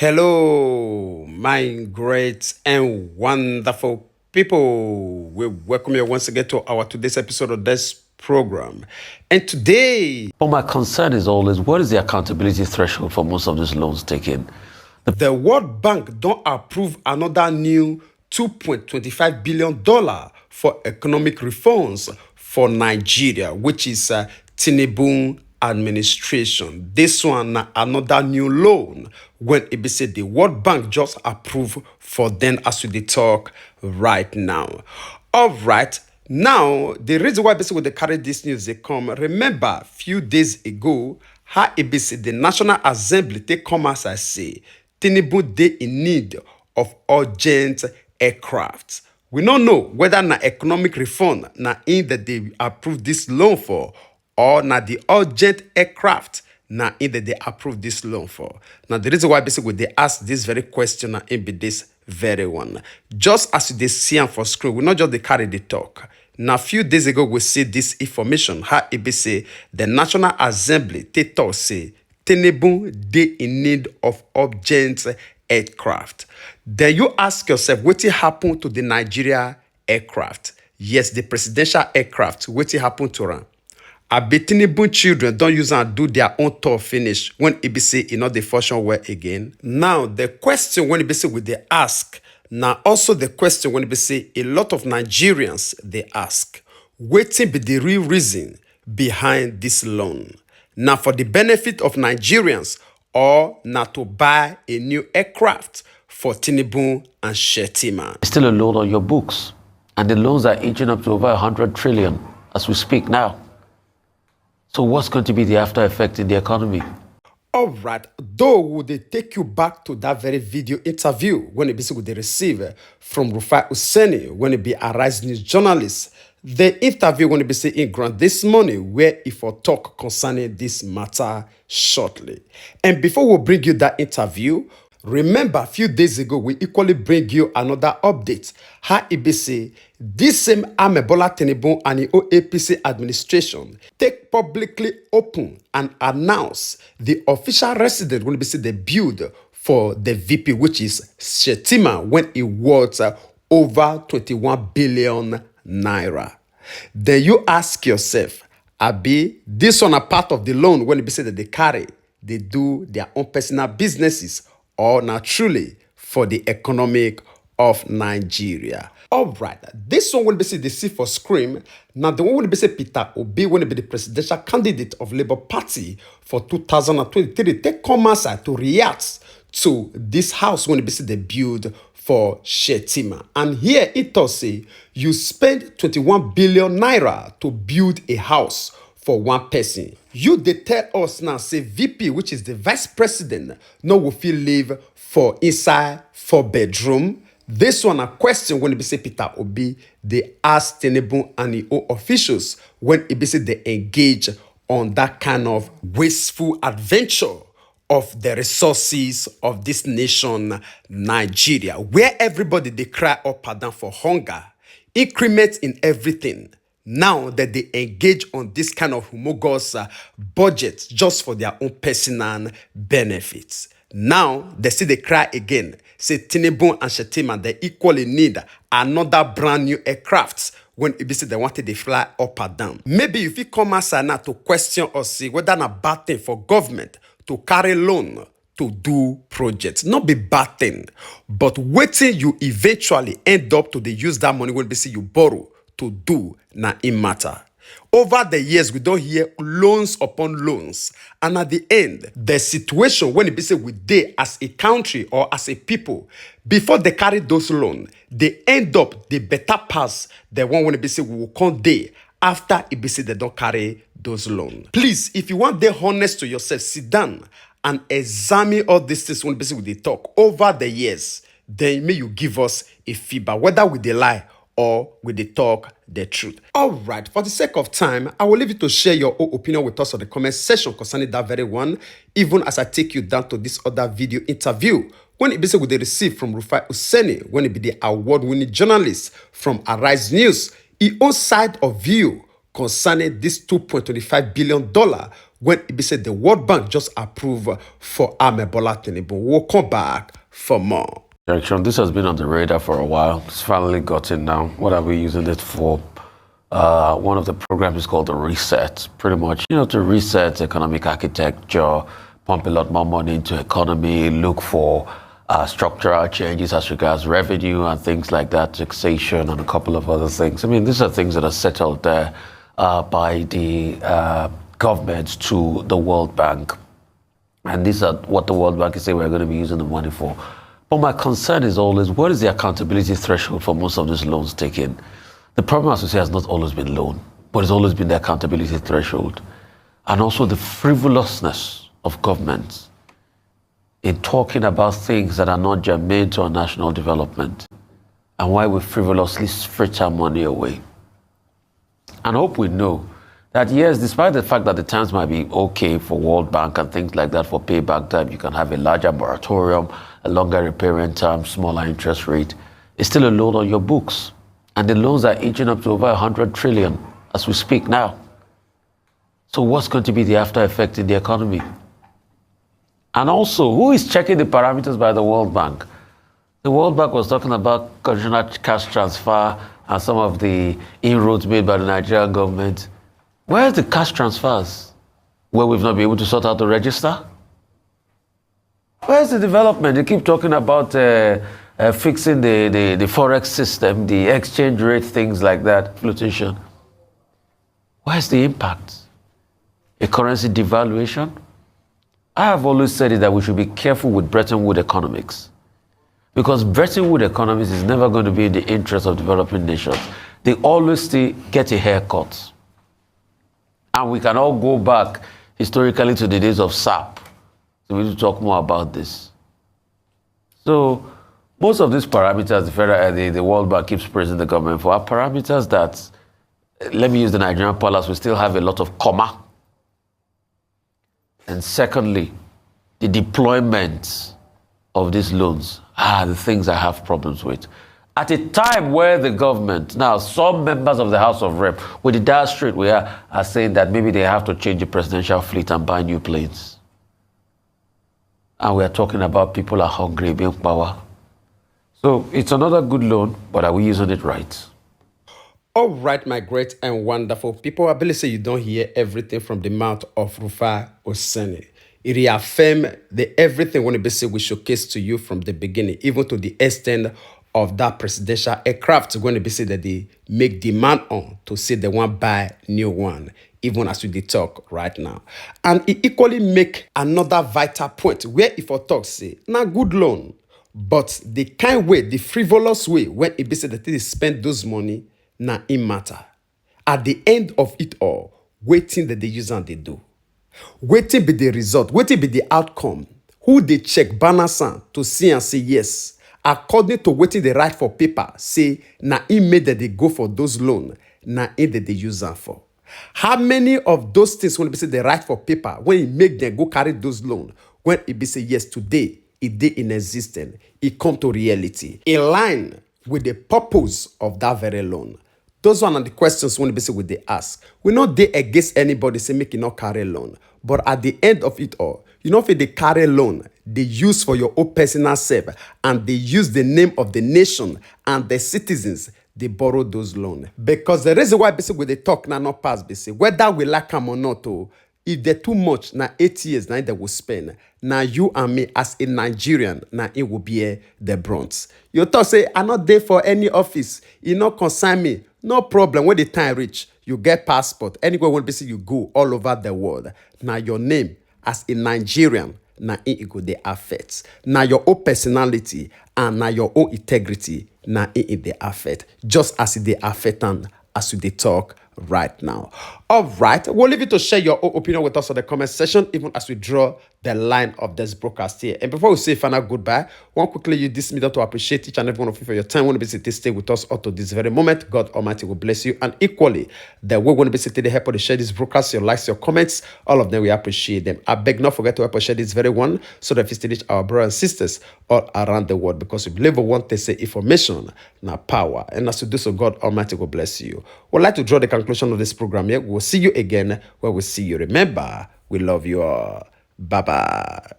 Hello, my great and wonderful people. We welcome you once again to our today's episode of this program. And today, Well, my concern is always what is the accountability threshold for most of these loans taken? the World Bank don't approve another new $2.25 billion for economic reforms for Nigeria, which is Tinubu administration. This one, another new loan when it be said the World Bank just approved for them as we talk right now. All right. Now, the reason why basically they carry this news, they come. Remember, a few days ago, how it be said the National Assembly take come as I say, Tinubu dey in need of urgent aircraft. We don't know whether na economic reform na in that they approve this loan for, or na the urgent aircraft na in that they approve this loan for. Now the reason why basically they ask this very question na in be this very one. Just as they see am for screen, we not just they carry the talk. Now, a few days ago, we see this information. How it be say the National Assembly take talk say Tinubu dey in need of urgent aircraft. Then you ask yourself, what will happen to the Nigeria aircraft? Yes, the presidential aircraft. What will happen to them? Abi Tinubu children don't use and do their own tour finish when it be say the function well again. Now the question when it be say with they ask. Now also the question when it be say a lot of Nigerians they ask, wetin be the real reason behind this loan? Now for the benefit of Nigerians or not to buy a new aircraft for Tinubu and Shetima? It's still a loan on your books, and the loans are inching up to over 100 trillion as we speak now. So what's going to be the after effect in the economy? All right, though would they take you back to that very video interview when it be would they receive from Rufai Useni when it be a Rise News journalist. The interview when it be say in grant this morning where if I talk concerning this matter shortly. And before we bring you that interview, remember a few days ago we equally bring you another update. How it be say this same Amebola Tinubu and the OAPC administration take publicly open and announce the official residence when it be say they build for the VP, which is Shetima, when it was over 21 billion naira. Then you ask yourself, Abi, this one a part of the loan when it be said that they carry, they do their own personal businesses, or not truly for the economic of Nigeria. All right, this one will be said they see for scream. Now the one will be said Peter Obi when be the presidential candidate of Labour Party for 2023. Take come outside to react to this house when it be said they build for Shetima. And here it does say you spend 21 billion naira to build a house for one person. You they tell us now say VP, which is the vice president, no will feel live for inside 4-bedroom. This one a question when it be say Peter Obi, they ask Tinubu and the officials when it be say they engage on that kind of wasteful adventure of the resources of this nation, Nigeria, where everybody they cry up and down for hunger, increment in everything. Now that they engage on this kind of humongous budget just for their own personal benefits. Now they see they cry again. Say Tinubu and Shetima they equally need another brand new aircraft when it be said they wanted to fly up and down. Maybe if you come outside now to question or see whether not bad thing for government to carry loan to do projects. Not be bad thing, but waiting you eventually end up to use that money when they say you borrow to do na in matter. Over the years, we don't hear loans upon loans. And at the end, the situation when it be say we dey as a country or as a people, before they carry those loans, they end up the better pass the one when it be say we will come day after it be say they don't carry those loans. Please, if you want to be honest to yourself, sit down and examine all these things when we talk over the years. Then may you give us a feedback, whether with the lie or with the talk the truth. All right, for the sake of time, I will leave you to share your own opinion with us on the comment section concerning that very one, even as I take you down to this other video interview when it be said we receive from Rufai Useni, when it be the award-winning journalist from Arise News, he own side of view concerning this $2.25 billion when it be said the World Bank just approved for Bola Tinubu. We'll come back for more. Direction. This has been on the radar for a while. It's finally gotten now. What are we using it for? One of the programs is called the Reset. Pretty much, to reset economic architecture, pump a lot more money into economy, look for structural changes as regards revenue and things like that, taxation and a couple of other things. I mean, these are things that are settled there by the government to the World Bank. And these are what the World Bank is saying we're going to be using the money for. But my concern is always, what is the accountability threshold for most of these loans taken? The problem, as we say, has not always been loan, but it's always been the accountability threshold. And also the frivolousness of governments in talking about things that are not germane to our national development, and why we frivolously fritter our money away. And hope we know that, yes, despite the fact that the times might be okay for World Bank and things like that for payback time, you can have a larger moratorium, a longer repayment term, smaller interest rate, it's still a loan on your books. And the loans are inching up to over 100 trillion as we speak now. So what's going to be the after effect in the economy? And also, who is checking the parameters by the World Bank? The World Bank was talking about conditional cash transfer and some of the inroads made by the Nigerian government. Where's the cash transfers? Where we've not been able to sort out the register? Where's the development? They keep talking about fixing the forex system, the exchange rate, things like that, flotation. Where's the impact? A currency devaluation? I have always said it that we should be careful with Bretton Woods economics, because Bretton Woods economics is never going to be in the interest of developing nations. They always get a haircut. And we can all go back historically to the days of SAP. So we need to talk more about this. So most of these parameters, the World Bank keeps praising the government for, are parameters that, let me use the Nigerian parlance, we still have a lot of comma. And secondly, the deployment of these loans are the things I have problems with. At a time where the government, now some members of the House of Rep, with the dire strait we are saying that maybe they have to change the presidential fleet and buy new planes. And we are talking about people are hungry, being power. So it's another good loan, but are we using it right? All right, my great and wonderful people. I believe you don't hear everything from the mouth of Rufai Useni. It reaffirms everything when it we showcase to you from the beginning, even to the extent of that presidential aircraft going to be said that they make demand on to say they want buy new one, even as we talk right now. And it equally make another vital point where if I talk say, now good loan, but the kind way, the frivolous way when it be said that they spend those money, now it matter. At the end of it all, waiting that they use and they do. Waiting be the result, waiting be the outcome. Who they check balance to see and say yes. According to waiting they write for paper, say na it made that they go for those loans, na it that they use them for. How many of those things when it be say they write for paper, when it make them go carry those loans, when it be say yes today, it dey in existence, it come to reality, in line with the purpose of that very loan. Those one are the questions when they ask. We not dey against anybody say make you not carry loan. But at the end of it all, if they carry loan, they use for your own personal self, and they use the name of the nation and the citizens, they borrow those loans. Because the reason why when they talk now not pass, whether we like them or not, if they're too much, now 8 years, now they will spend. Now you and me as a Nigerian, now it will be the brunt. You thought say, I'm not there for any office. You not consign me. No problem. When the time reach, you get passport. Anywhere when you go all over the world. Now your name as a Nigerian, now it go they affect. Now your own personality and now your own integrity, now it they affect. Just as they affect and as they talk right now. All right, we'll leave you to share your own opinion with us in the comment section, even as we draw the line of this broadcast here. And before we say final goodbye, I want quickly use this medium to appreciate each and every one of you for your time. Want to be stay with us up to this very moment. God Almighty will bless you. And equally, that we're going to be sitting to help to share this broadcast, your likes, your comments, all of them, we appreciate them. I beg not forget to help us share this very one so that we still reach our brothers and sisters all around the world, because we believe we want to say information, now power. And as you do so, God Almighty will bless you. We'd like to draw the conclusion of this program here. We'll see you again where we see you. Remember, We love you all. Bye bye.